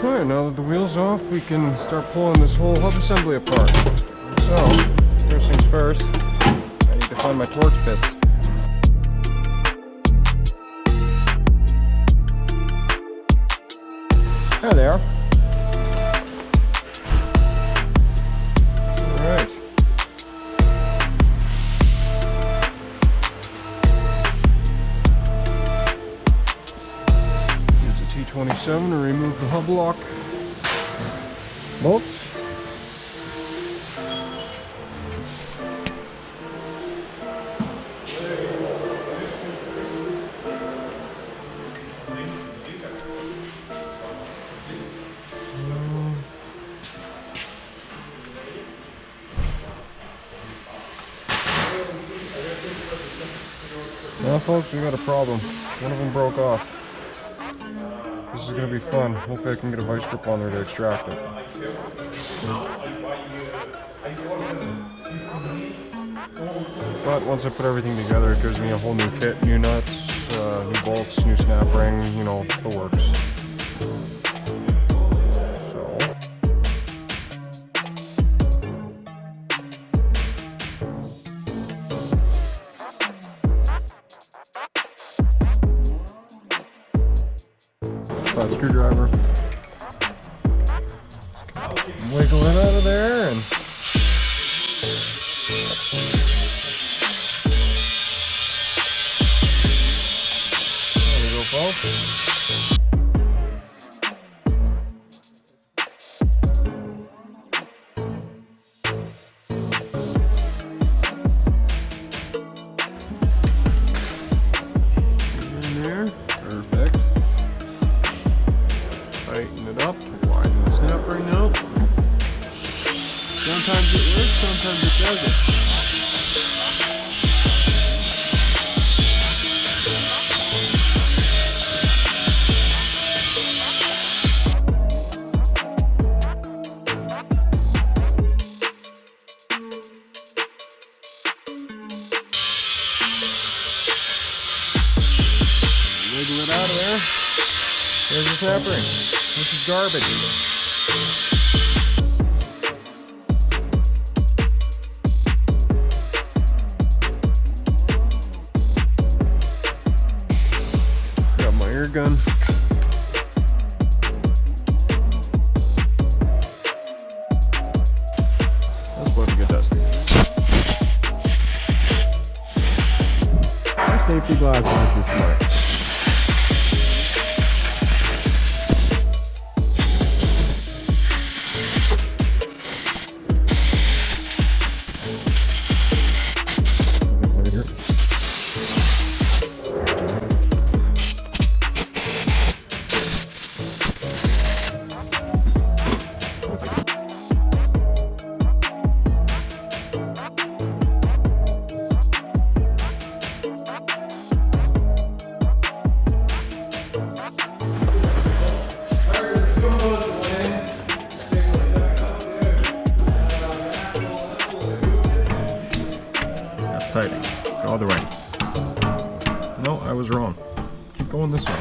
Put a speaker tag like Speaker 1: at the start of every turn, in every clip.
Speaker 1: Alright, now that the wheel's off, we can start pulling this whole hub assembly apart. So, first things first, I need to find my torque bits. There they are. Alright. T27 to remove the hub lock bolts. Now folks, we got a problem. One of them broke off. This is going to be fun. Hopefully I can get a vice grip on there to extract it. But once I put everything together, it gives me a whole new kit, new nuts, new bolts, new snap ring, you know, the works. Flat screwdriver. Wiggle it out of there and there we go, folks. In there, perfect. Tighten it up, widen the snap ring out. Sometimes it works, sometimes it doesn't. Wiggle it out of there. There's the snap ring. This is garbage. Got my air gun. That's about to get dusty. My safety glasses are smart. Tightening. Go the other way. No, I was wrong. Keep going this way.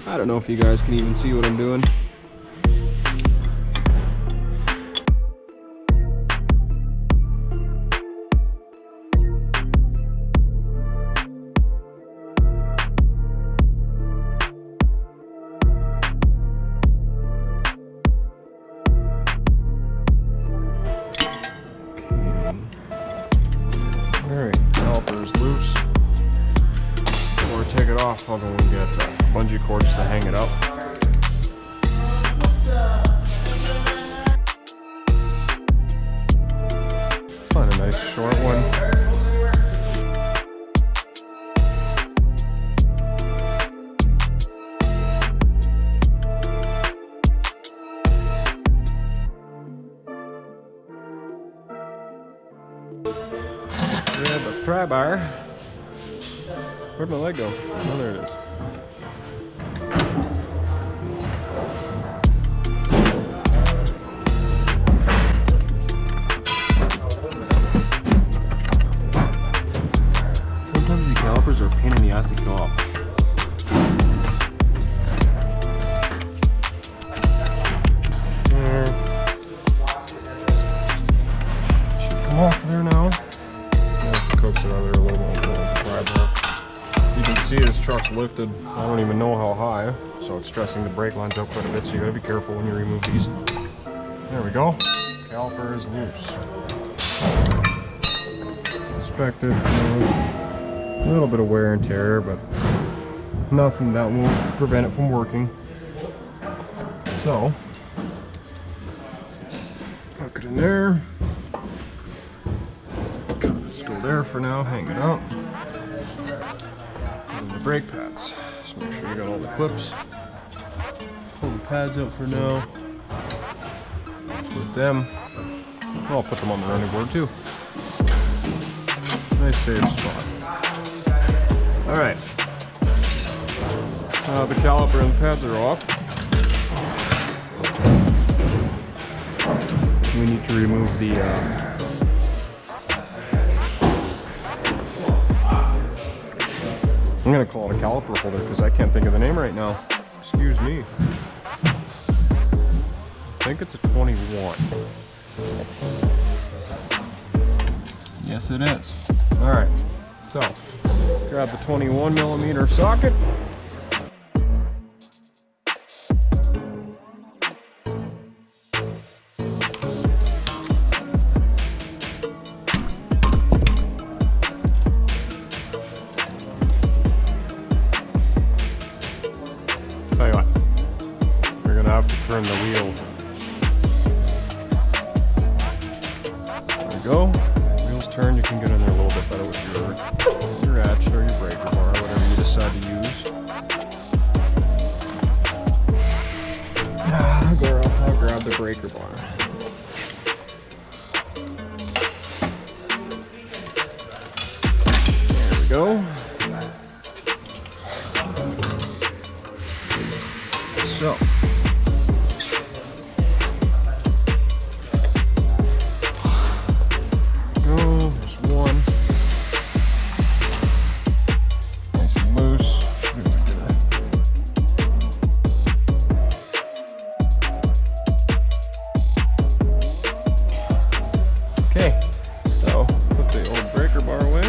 Speaker 1: I don't know if you guys can even see what I'm doing. off, I'll go and get bungee cords to hang it up. Let's find a nice short one. Grab a pry bar. Where'd my leg go? Oh, there it is. Sometimes the calipers are a pain in the ass to get off. There. Should come off there now. Coax it out there a little bit. You can see this truck's lifted. I don't even know how high, so it's stressing the brake lines out quite a bit. So you gotta be careful when you remove these. There we go. Caliper is loose. Inspected. A little bit of wear and tear, but nothing that will prevent it from working. So hook it in there. Go there for now, hang it up. And the brake pads. Just make sure you got all the clips. Pull the pads out for now. Put them. I'll put them on the running board too. Nice safe spot. Alright. The caliper and the pads are off. We need to remove the I'm gonna call it a caliper holder because I can't think of the name right now. Excuse me. I think it's a 21. Yes, it is. All right. So, grab the 21mm socket. Tell you what, we're gonna have to turn the wheel. There we go. Wheels turn, you can get in there a little bit better with your ratchet or your breaker bar, whatever you decide to use. I'll grab the breaker bar. There we go. So, there's one. Nice and loose. Okay, so put the old breaker bar away.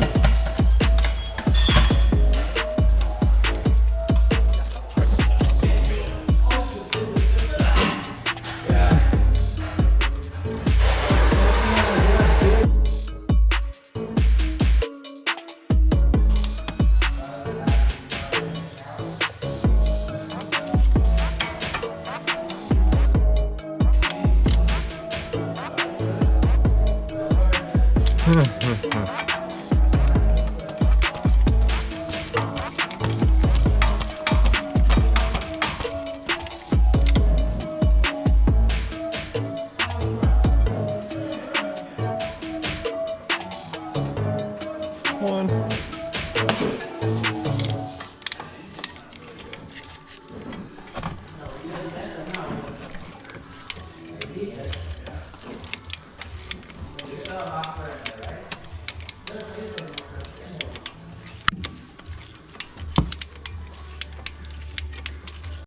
Speaker 1: One.